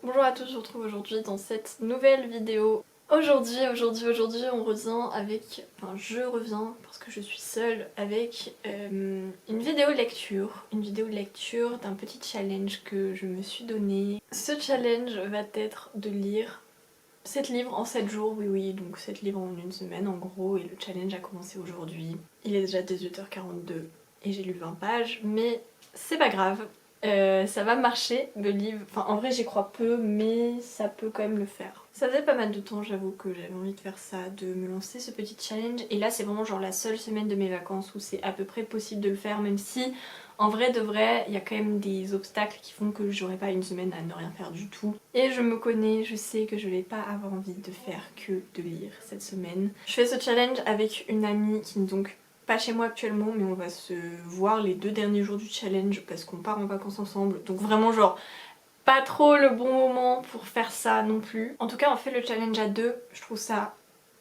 Bonjour à tous, je vous retrouve aujourd'hui dans cette nouvelle vidéo. Aujourd'hui, on revient avec... Enfin, je reviens, parce que je suis seule, avec une vidéo lecture. Une vidéo lecture d'un petit challenge que je me suis donné. Ce challenge va être de lire 7 livres en 7 jours, oui, donc 7 livres en une semaine en gros, et le challenge a commencé aujourd'hui. Il est déjà 18h42 et j'ai lu 20 pages, mais c'est pas grave. Ça va marcher, le livre. Enfin, en vrai, j'y crois peu, mais ça peut quand même le faire. Ça faisait pas mal de temps, j'avoue, que j'avais envie de faire ça, de me lancer ce petit challenge. Et là, c'est vraiment genre la seule semaine de mes vacances où c'est à peu près possible de le faire, même si, en vrai de vrai, il y a quand même des obstacles qui font que j'aurais pas une semaine à ne rien faire du tout. Et je me connais, je sais que je vais pas avoir envie de faire que de lire cette semaine. Je fais ce challenge avec une amie qui donc pas chez moi actuellement, mais on va se voir les 2 derniers jours du challenge parce qu'on part en vacances ensemble. Donc vraiment genre pas trop le bon moment pour faire ça non plus. En tout cas on fait le challenge à 2, je trouve ça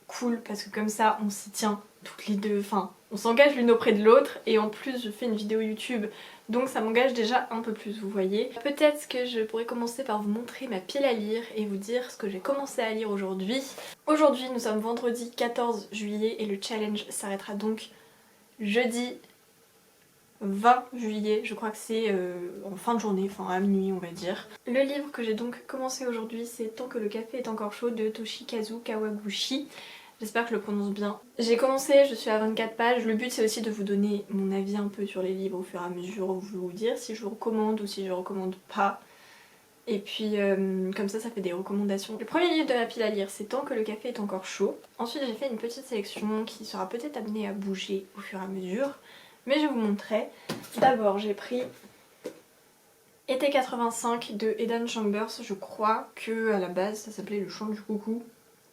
cool parce que comme ça on s'y tient toutes les deux, enfin on s'engage l'une auprès de l'autre et en plus je fais une vidéo YouTube donc ça m'engage déjà un peu plus, vous voyez. Peut-être que je pourrais commencer par vous montrer ma pile à lire et vous dire ce que j'ai commencé à lire aujourd'hui. Aujourd'hui nous sommes vendredi 14 juillet et le challenge s'arrêtera donc jeudi 20 juillet, je crois que c'est en fin de journée, enfin à minuit on va dire. Le livre que j'ai donc commencé aujourd'hui c'est Tant que le café est encore chaud de Toshikazu Kawaguchi. J'espère que je le prononce bien. J'ai commencé, je suis à 24 pages. Le but c'est aussi de vous donner mon avis un peu sur les livres au fur et à mesure, vous dire si je vous recommande ou si je recommande pas. Et puis comme ça fait des recommandations. Le premier livre de ma pile à lire c'est Tant que le café est encore chaud. Ensuite j'ai fait une petite sélection qui sera peut-être amenée à bouger au fur et à mesure. Mais je vous montrerai. D'abord j'ai pris Été 85 de Aidan Chambers. Je crois que à la base ça s'appelait Le Chant du Coucou.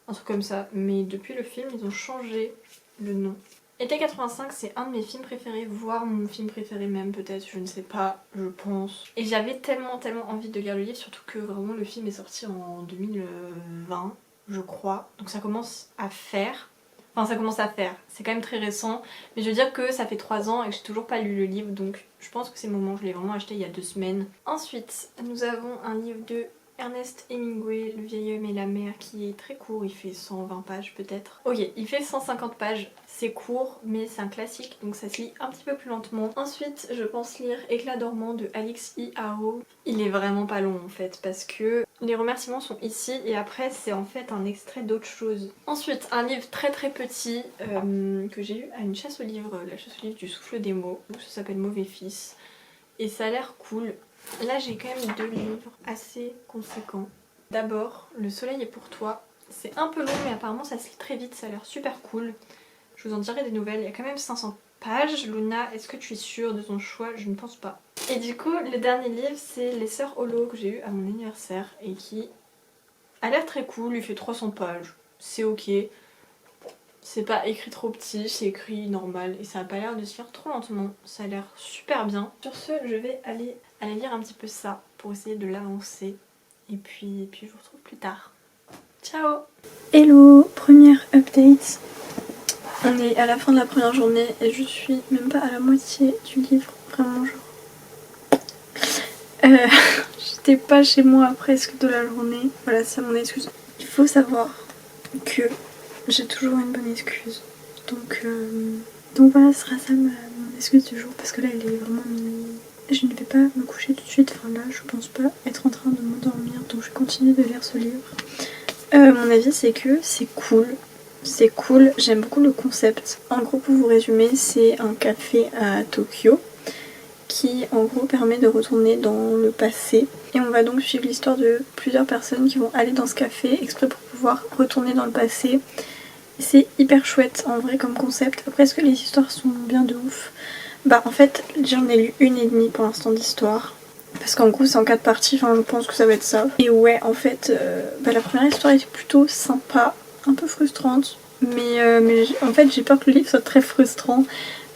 Un truc comme ça. Mais depuis le film ils ont changé le nom. Été 85 c'est un de mes films préférés, voire mon film préféré même peut-être, je ne sais pas, je pense. Et j'avais tellement envie de lire le livre, surtout que vraiment le film est sorti en 2020 je crois. Donc ça commence à faire. Enfin ça commence à faire, c'est quand même très récent. Mais je veux dire que ça fait 3 ans et que j'ai toujours pas lu le livre, donc je pense que c'est le moment, je l'ai vraiment acheté il y a 2 semaines. Ensuite nous avons un livre de Ernest Hemingway, Le vieil homme et la mer, qui est très court, il fait 120 pages peut-être. Ok, il fait 150 pages, c'est court mais c'est un classique donc ça se lit un petit peu plus lentement. Ensuite je pense lire Éclat dormant de Alix E. Harrow. Il est vraiment pas long en fait parce que les remerciements sont ici et après c'est en fait un extrait d'autre chose. Ensuite un livre très petit que j'ai eu à une chasse aux livres, la chasse aux livres du souffle des mots, ça s'appelle Mauvais fils et ça a l'air cool. Là j'ai quand même 2 livres assez conséquents. D'abord Le soleil est pour toi. C'est un peu long mais apparemment ça se lit très vite, ça a l'air super cool. Je vous en dirai des nouvelles, il y a quand même 500 pages. Luna, est-ce que tu es sûre de ton choix? Je ne pense pas. Et du coup le dernier livre c'est Les Sœurs Holo que j'ai eu à mon anniversaire et qui a l'air très cool, il fait 300 pages, c'est ok. C'est pas écrit trop petit, c'est écrit normal et ça a pas l'air de se lire trop lentement, ça a l'air super bien. Sur ce, je vais aller lire un petit peu ça pour essayer de l'avancer et puis je vous retrouve plus tard. Ciao! Hello, première update. On est à la fin de la première journée et je suis même pas à la moitié du livre, vraiment genre... J'étais pas chez moi presque de la journée, voilà c'est mon excuse. Il faut savoir que j'ai toujours une bonne excuse. Donc voilà, ce sera ça mon excuse du jour parce que là il est vraiment minuit. Je ne vais pas me coucher tout de suite, enfin là je pense pas être en train de m'endormir donc je vais continuer de lire ce livre. Mon avis c'est que c'est cool, j'aime beaucoup le concept. En gros pour vous résumer c'est un café à Tokyo qui en gros permet de retourner dans le passé et on va donc suivre l'histoire de plusieurs personnes qui vont aller dans ce café exprès pour pouvoir retourner dans le passé. C'est hyper chouette en vrai comme concept. Après est-ce que les histoires sont bien de ouf? Bah en fait j'en ai lu 1,5 pour l'instant d'histoire. Parce qu'en gros c'est en 4 parties, enfin je pense que ça va être ça. Et ouais en fait la première histoire était plutôt sympa, un peu frustrante. Mais en fait j'ai peur que le livre soit très frustrant.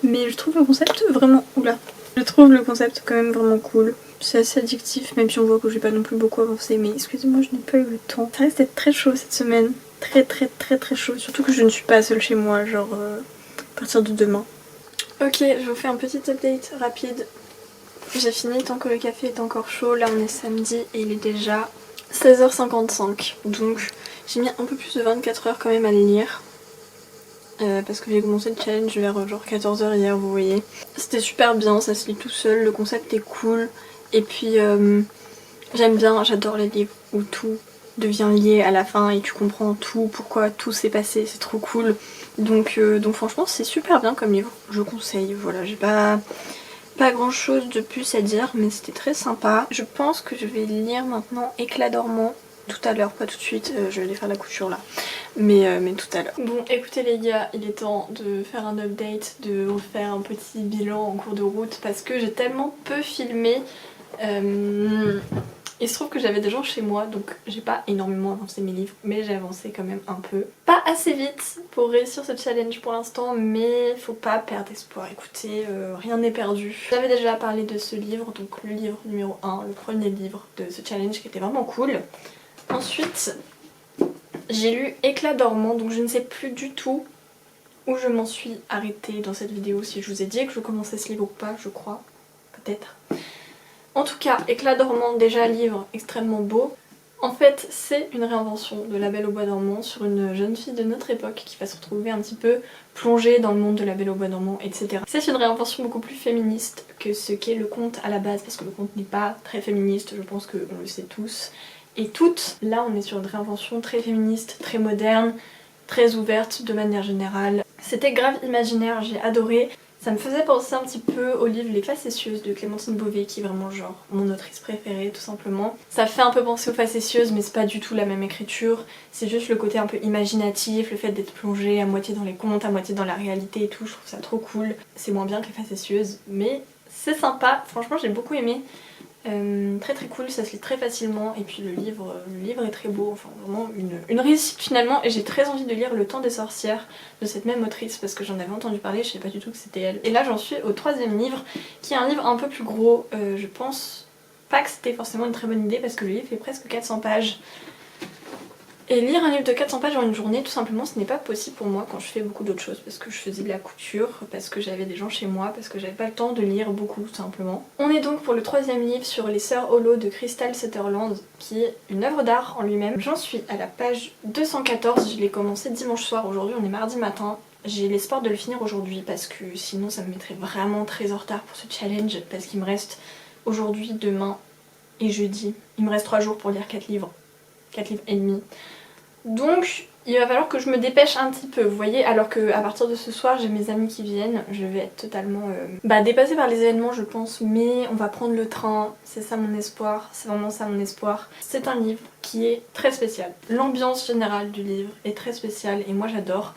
Mais je trouve le concept vraiment... Oula. Je trouve le concept quand même vraiment cool. C'est assez addictif même si on voit que j'ai pas non plus beaucoup avancé. Mais excusez-moi je n'ai pas eu le temps. Ça risque d'être très chaud cette semaine. Très chaud, surtout que je ne suis pas seule chez moi, genre à partir de demain. Ok, je vous fais un petit update rapide. J'ai fini Tant que le café est encore chaud, là on est samedi et il est déjà 16h55, donc j'ai mis un peu plus de 24 heures quand même à le lire. Parce que j'ai commencé le challenge vers genre 14h hier, vous voyez. C'était super bien, ça se lit tout seul, le concept est cool. Et puis j'aime bien, j'adore les livres où tout devient lié à la fin et tu comprends tout, pourquoi tout s'est passé, c'est trop cool. Donc franchement c'est super bien comme livre, je conseille. Voilà, j'ai pas grand chose de plus à dire, mais c'était très sympa. Je pense que je vais lire maintenant Éclat dormant tout à l'heure, pas tout de suite, je vais aller faire la couture là, mais tout à l'heure. Bon écoutez les gars, il est temps de faire un update, de vous faire un petit bilan en cours de route parce que j'ai tellement peu filmé. Il se trouve que j'avais des gens chez moi, donc j'ai pas énormément avancé mes livres, mais j'ai avancé quand même un peu. Pas assez vite pour réussir ce challenge pour l'instant, mais faut pas perdre espoir. Écoutez, rien n'est perdu. J'avais déjà parlé de ce livre, donc le livre numéro 1, le premier livre de ce challenge qui était vraiment cool. Ensuite, j'ai lu Éclat dormant, donc je ne sais plus du tout où je m'en suis arrêtée dans cette vidéo, si je vous ai dit que je commençais ce livre ou pas, je crois, peut-être. En tout cas, Éclat dormant, déjà livre extrêmement beau. En fait, c'est une réinvention de La Belle au bois dormant sur une jeune fille de notre époque qui va se retrouver un petit peu plongée dans le monde de La Belle au bois dormant, etc. C'est une réinvention beaucoup plus féministe que ce qu'est le conte à la base, parce que le conte n'est pas très féministe, je pense qu'on le sait tous. Et toutes, là on est sur une réinvention très féministe, très moderne, très ouverte de manière générale. C'était grave imaginaire, j'ai adoré. Ça me faisait penser un petit peu au livre Les Facétieuses de Clémentine Beauvais qui est vraiment genre mon autrice préférée tout simplement. Ça fait un peu penser aux Facétieuses mais c'est pas du tout la même écriture, c'est juste le côté un peu imaginatif, le fait d'être plongé à moitié dans les contes, à moitié dans la réalité et tout, je trouve ça trop cool. C'est moins bien que Les Facétieuses mais c'est sympa, franchement j'ai beaucoup aimé. Très très cool, ça se lit très facilement et puis le livre est très beau, enfin vraiment une réussite finalement et j'ai très envie de lire Le Temps des sorcières de cette même autrice parce que j'en avais entendu parler, je savais pas du tout que c'était elle. Et là j'en suis au troisième livre qui est un livre un peu plus gros, je pense pas que c'était forcément une très bonne idée parce que le livre fait presque 400 pages. Et lire un livre de 400 pages en une journée, tout simplement, ce n'est pas possible pour moi quand je fais beaucoup d'autres choses. Parce que je faisais de la couture, parce que j'avais des gens chez moi, parce que j'avais pas le temps de lire beaucoup, tout simplement. On est donc pour le troisième livre sur les Sœurs Hollow de Crystal Sutherland, qui est une œuvre d'art en lui-même. J'en suis à la page 214, je l'ai commencé dimanche soir, aujourd'hui on est mardi matin. J'ai l'espoir de le finir aujourd'hui parce que sinon ça me mettrait vraiment très en retard pour ce challenge, parce qu'il me reste aujourd'hui, demain et jeudi. Il me reste 3 jours pour lire 4 livres. 4 livres et demi. Donc il va falloir que je me dépêche un petit peu, vous voyez, alors qu'à partir de ce soir j'ai mes amis qui viennent, je vais être totalement dépassée par les événements je pense, mais on va prendre le train, c'est ça mon espoir, c'est vraiment ça mon espoir. C'est un livre qui est très spécial, l'ambiance générale du livre est très spéciale et moi j'adore.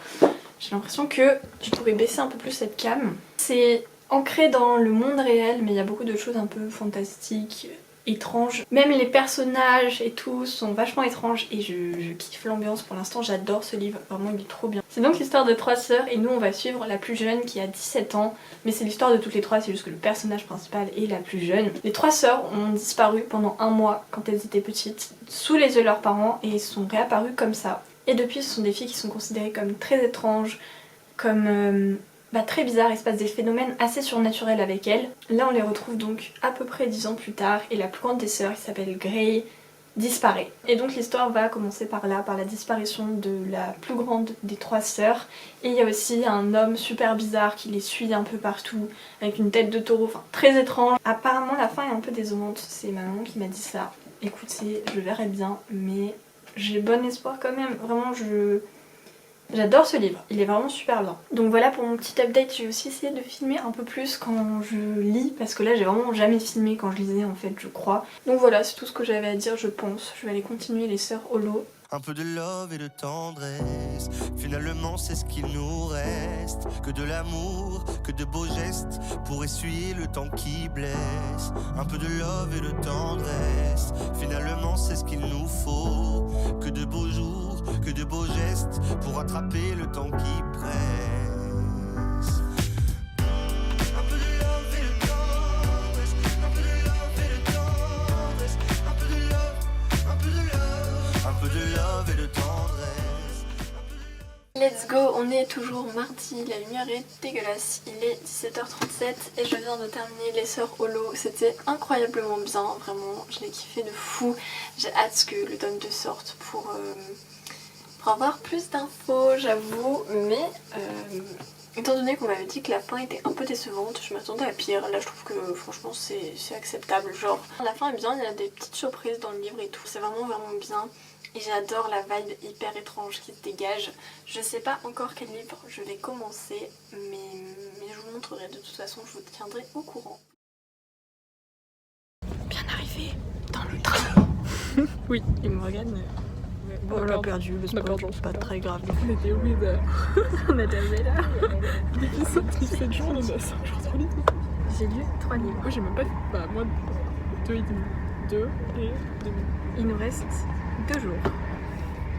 J'ai l'impression que je pourrais baisser un peu plus cette cam. C'est ancré dans le monde réel mais il y a beaucoup de choses un peu fantastiques, étrange. Même les personnages et tout sont vachement étranges et je kiffe l'ambiance pour l'instant, j'adore ce livre, vraiment il est trop bien. C'est donc l'histoire de 3 sœurs et nous on va suivre la plus jeune qui a 17 ans, mais c'est l'histoire de toutes les 3, c'est juste que le personnage principal est la plus jeune. Les 3 sœurs ont disparu pendant 1 mois quand elles étaient petites, sous les yeux de leurs parents et sont réapparues comme ça. Et depuis ce sont des filles qui sont considérées comme très étranges, comme très bizarre, il se passe des phénomènes assez surnaturels avec elles. Là on les retrouve donc à peu près 10 ans plus tard et la plus grande des sœurs qui s'appelle Grey disparaît. Et donc l'histoire va commencer par là, par la disparition de la plus grande des 3 sœurs. Et il y a aussi un homme super bizarre qui les suit un peu partout avec une tête de taureau, enfin très étrange. Apparemment la fin est un peu décevante, c'est ma maman qui m'a dit ça. Écoutez, je verrai bien mais j'ai bon espoir quand même, vraiment j'adore ce livre, il est vraiment super bien. Donc voilà pour mon petit update, j'ai aussi essayé de filmer un peu plus quand je lis parce que là j'ai vraiment jamais filmé quand je lisais en fait je crois. Donc voilà c'est tout ce que j'avais à dire je pense, je vais aller continuer les Sœurs Hollow. Un peu de love et de tendresse, finalement c'est ce qu'il nous reste. Que de l'amour, que de beaux gestes, pour essuyer le temps qui blesse. Un peu de love et de tendresse, finalement c'est ce qu'il nous faut. Que de beaux jours, que de beaux gestes, pour attraper le temps qui presse. Un peu de love et de tendresse, un peu de love et de tendresse, un peu de love, un peu de love. Un peu de love et de tendresse. Il let's go, on est toujours mardi, la lumière est dégueulasse, il est 17h37 et je viens de terminer Les Sœurs Holo. C'était incroyablement bien, vraiment, je l'ai kiffé de fou. J'ai hâte que le tome 2 sorte pour avoir plus d'infos, j'avoue, mais étant donné qu'on m'avait dit que la fin était un peu décevante, je m'attendais à pire. Là je trouve que franchement c'est acceptable, genre la fin est bien, il y a des petites surprises dans le livre et tout, c'est vraiment bien. Et j'adore la vibe hyper étrange qui se dégage. Je sais pas encore quel livre je vais commencer, mais je vous montrerai de toute façon, je vous tiendrai au courant. Bien arrivé dans le train. Oui. Et Morgane, on l'a perdu, le sport, c'est pas très grave. On était au Weda. On a déjà là. Depuis 7 jours, on en a 5 jours, 3 livres. J'ai lu 3 livres. Moi j'ai même pas. Bah, moi, 2 et demi. 2 et demi. Il nous reste 2 jours.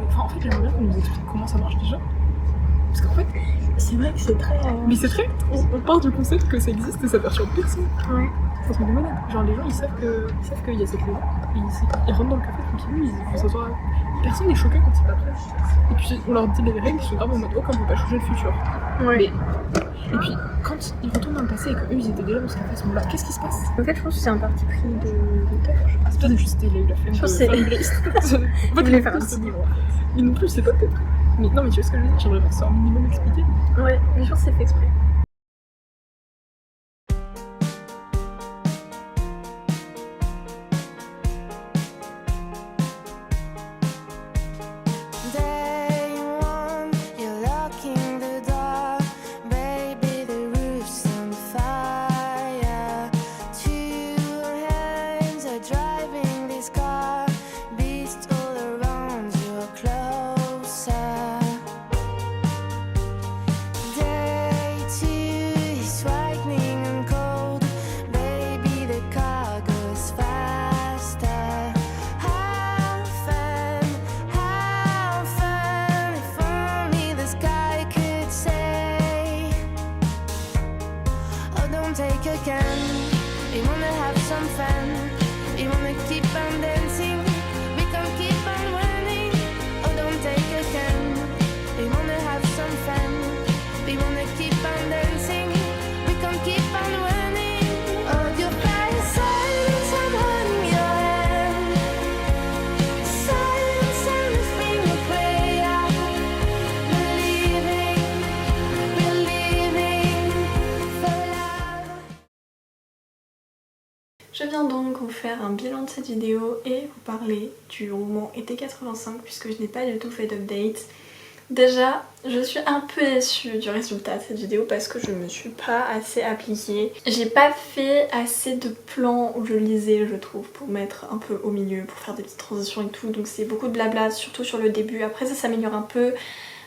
Enfin, en fait, j'aimerais bien qu'on nous explique comment ça marche déjà. Parce qu'en fait, C'est vrai que c'est très... mais c'est très. On part du concept que ça existe et ça perturbe personne. Ouais. C'est un truc de malade. Genre, les gens ils savent qu'il y a cette loi. Et ils rentrent dans le café tranquillou, ils vont s'asseoir. Personne n'est choqué quand c'est pas prêt. Et puis on leur dit les règles, ils sont grave en mode oh, comme on peut pas changer le futur. Ouais. Mais... Et puis quand ils retournent dans le passé et qu'eux ils étaient déjà dans ce café à ce moment-là, qu'est-ce qui se passe? En fait, je pense que c'est un parti pris de l'auteur. C'est pas juste il a eu la flemme Je pense de que faire une liste. En fait, voulait faire un ce petit livre. Mais non plus, c'est pas peut-être. Mais non, mais tu vois ce que je veux dire? J'aimerais bien que ce soit un minimum expliqué. Ouais, mais je pense que c'est fait exprès. Take again. We wanna have some fun. We wanna keep on dancing. We can keep on running. Oh, don't take again. We wanna have some fun. We wanna keep on dancing. We can keep on running. Hold your fire, silence, I'm holding your hand. Silence, silence, bring a prayer. Believing for love. Je viens donc vous faire un bilan de cette vidéo et vous parler du roman Été 85 puisque je n'ai pas du tout fait d'update. Déjà, je suis un peu déçue du résultat de cette vidéo parce que je me suis pas assez appliquée. J'ai pas fait assez de plans où je lisais, je trouve, pour mettre un peu au milieu, pour faire des petites transitions et tout. Donc c'est beaucoup de blabla, surtout sur le début. Après ça s'améliore un peu.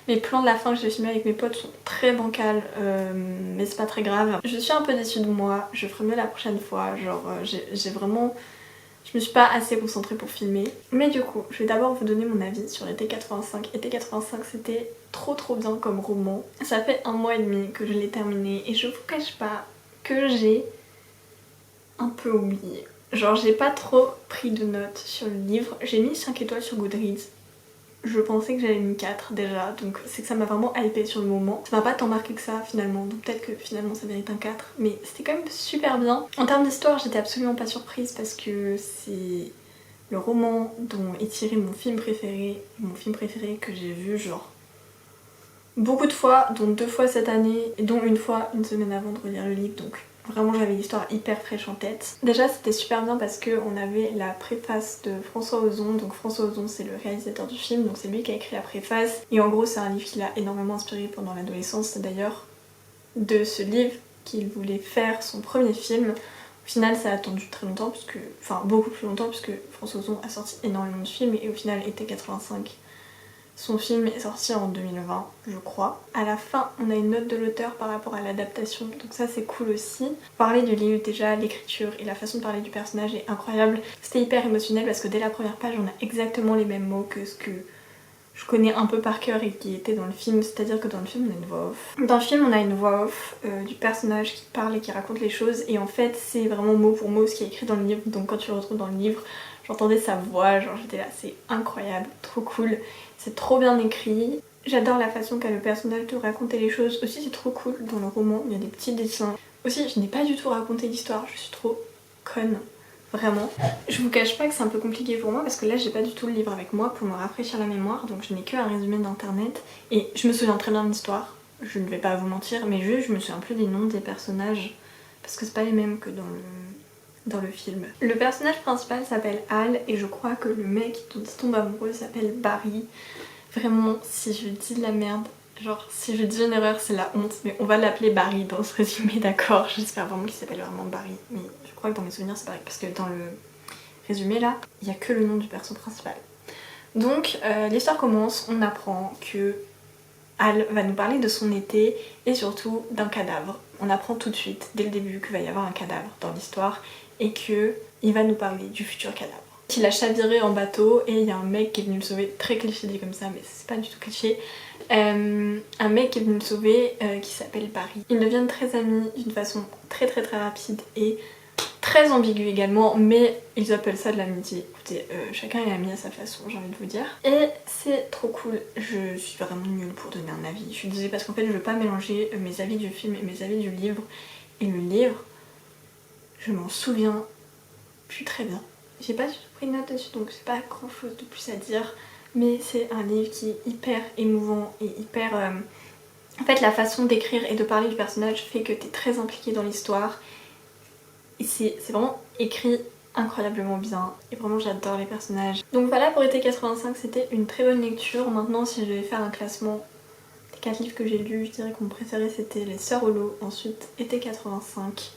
Les plans de la fin que j'ai filmé avec mes potes sont très bancals, mais c'est pas très grave. Je suis un peu déçue de moi, je ferai mieux la prochaine fois, genre j'ai vraiment... Je me suis pas assez concentrée pour filmer. Mais du coup, je vais d'abord vous donner mon avis sur Été 85. Été 85 c'était trop bien comme roman. Ça fait 1 mois et demi que je l'ai terminé et je vous cache pas que j'ai un peu oublié. Genre j'ai pas trop pris de notes sur le livre, j'ai mis 5 étoiles sur Goodreads. Je pensais que j'avais mis 4 déjà, donc c'est que ça m'a vraiment hypé sur le moment. Ça m'a pas tant marqué que ça finalement, donc peut-être que finalement ça mérite un 4, mais c'était quand même super bien. En termes d'histoire, j'étais absolument pas surprise parce que c'est le roman dont est tiré mon film préféré que j'ai vu genre beaucoup de fois, dont 2 fois cette année, et dont une fois une semaine avant de relire le livre, donc vraiment j'avais l'histoire hyper fraîche en tête. Déjà c'était super bien parce qu'on avait la préface de François Ozon, donc François Ozon c'est le réalisateur du film, donc c'est lui qui a écrit la préface. Et en gros c'est un livre qui l'a énormément inspiré pendant l'adolescence, c'est d'ailleurs de ce livre qu'il voulait faire son premier film. Au final ça a attendu très longtemps, enfin beaucoup plus longtemps puisque François Ozon a sorti énormément de films et au final Été 85. Son film est sorti en 2020, je crois. À la fin, on a une note de l'auteur par rapport à l'adaptation, donc ça c'est cool aussi. Parler du livre déjà, l'écriture et la façon de parler du personnage est incroyable. C'était hyper émotionnel parce que dès la première page, on a exactement les mêmes mots que ce que je connais un peu par cœur et qui était dans le film, c'est-à-dire que dans le film on a une voix off. Dans le film on a une voix off du personnage qui parle et qui raconte les choses et en fait c'est vraiment mot pour mot ce qui est écrit dans le livre, donc quand tu le retrouves dans le livre, j'entendais sa voix, genre j'étais là, c'est incroyable, trop cool. C'est trop bien écrit. J'adore la façon qu'a le personnage de raconter les choses. Aussi c'est trop cool dans le roman, il y a des petits dessins. Aussi je n'ai pas du tout raconté l'histoire, je suis trop conne. Vraiment. Je vous cache pas que c'est un peu compliqué pour moi parce que là j'ai pas du tout le livre avec moi pour me rafraîchir la mémoire, donc je n'ai que un résumé d'internet et je me souviens très bien de l'histoire, je ne vais pas vous mentir, mais juste je me souviens plus des noms des personnages parce que c'est pas les mêmes que dans le film. Le personnage principal s'appelle Hal et je crois que le mec dont il tombe amoureux s'appelle Barry. Vraiment, si je dis de la merde, genre si je dis une erreur c'est la honte, mais on va l'appeler Barry dans ce résumé, d'accord? J'espère vraiment qu'il s'appelle vraiment Barry, mais je crois que dans mes souvenirs c'est Barry parce que dans le résumé là, il n'y a que le nom du perso principal. Donc l'histoire commence, on apprend que Hal va nous parler de son été et surtout d'un cadavre. On apprend tout de suite, dès le début, qu'il va y avoir un cadavre dans l'histoire et qu'il va nous parler du futur cadavre. Il a chaviré en bateau et il y a un mec qui est venu le sauver, très cliché dit comme ça mais c'est pas du tout cliché. Un mec qui est venu le sauver qui s'appelle Barry. Ils deviennent très amis d'une façon très rapide et très ambiguë également, mais ils appellent ça de l'amitié. Écoutez, chacun est ami à sa façon, j'ai envie de vous dire. Et c'est trop cool, je suis vraiment nulle pour donner un avis. Je suis désolée parce qu'en fait je veux pas mélanger mes avis du film et mes avis du livre. Et le livre, je m'en souviens plus très bien. J'ai pas du tout pris de note dessus donc c'est pas grand chose de plus à dire, mais c'est un livre qui est hyper émouvant et hyper... En fait la façon d'écrire et de parler du personnage fait que t'es très impliqué dans l'histoire et c'est vraiment écrit incroyablement bien et vraiment j'adore les personnages. Donc voilà, pour été 85 c'était une très bonne lecture. Maintenant si je devais faire un classement des 4 livres que j'ai lus, je dirais que mon préféré c'était Les Sœurs Hollow, ensuite été 85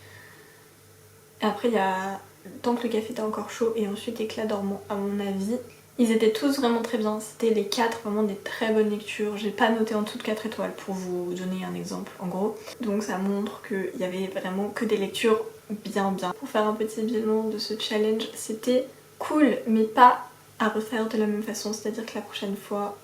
et après il y a Tant que le café était encore chaud et ensuite Éclat dormant à mon avis. Ils étaient tous vraiment très bien, c'était les 4 vraiment des très bonnes lectures. J'ai pas noté en dessous de 4 étoiles pour vous donner un exemple en gros. Donc ça montre qu'il y avait vraiment que des lectures bien. Pour faire un petit bilan de ce challenge, c'était cool mais pas à refaire de la même façon. C'est à dire que la prochaine fois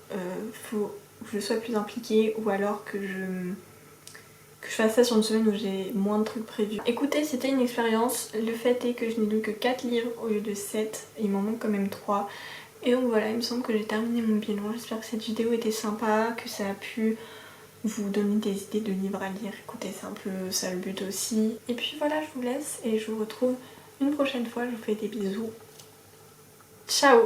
faut que je sois plus impliquée ou alors que je fasse ça sur une semaine où j'ai moins de trucs prévus. Écoutez, c'était une expérience. Le fait est que je n'ai lu que 4 livres au lieu de 7. Il m'en manque quand même 3. Et donc voilà, il me semble que j'ai terminé mon bilan. J'espère que cette vidéo était sympa, que ça a pu vous donner des idées de livres à lire. Écoutez, c'est un peu ça le but aussi. Et puis voilà, je vous laisse et je vous retrouve une prochaine fois. Je vous fais des bisous. Ciao!